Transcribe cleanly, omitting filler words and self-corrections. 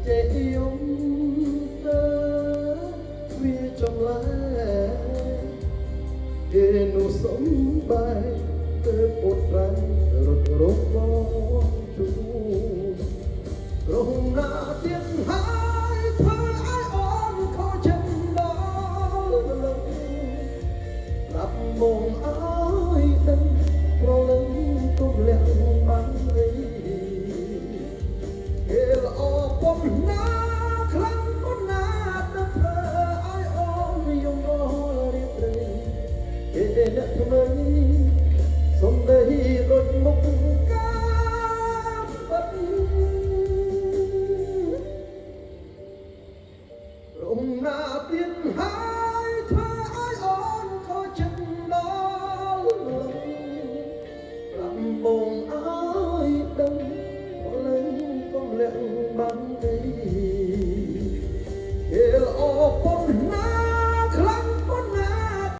ចេះយំទៅវាចម្លែគេនោះសំបែទៅពុតប្រៃរត់រងបងជួក្រុងណាទៀតហើយធ្វើឲ្យអូនខកចិត្តដល់លើប្រាប់បងឲ្យដឹងប្រលឹងទុំលាក់បានអីគេល្អប៉ុណ្ណាខ្លាំងប៉ុណ្ណាទៅធ្វើឲ្យអូនយំអស់រៀបរយគេអ្នកថ្មីសំដីដូចមុខកាបាត់រំណាទៀតហើយធ្វើឲ្យអូនខកចិត្តដល់លើប្រាប់បងឲ្យដឹងព្រលឹងកុំលាក់បានទេ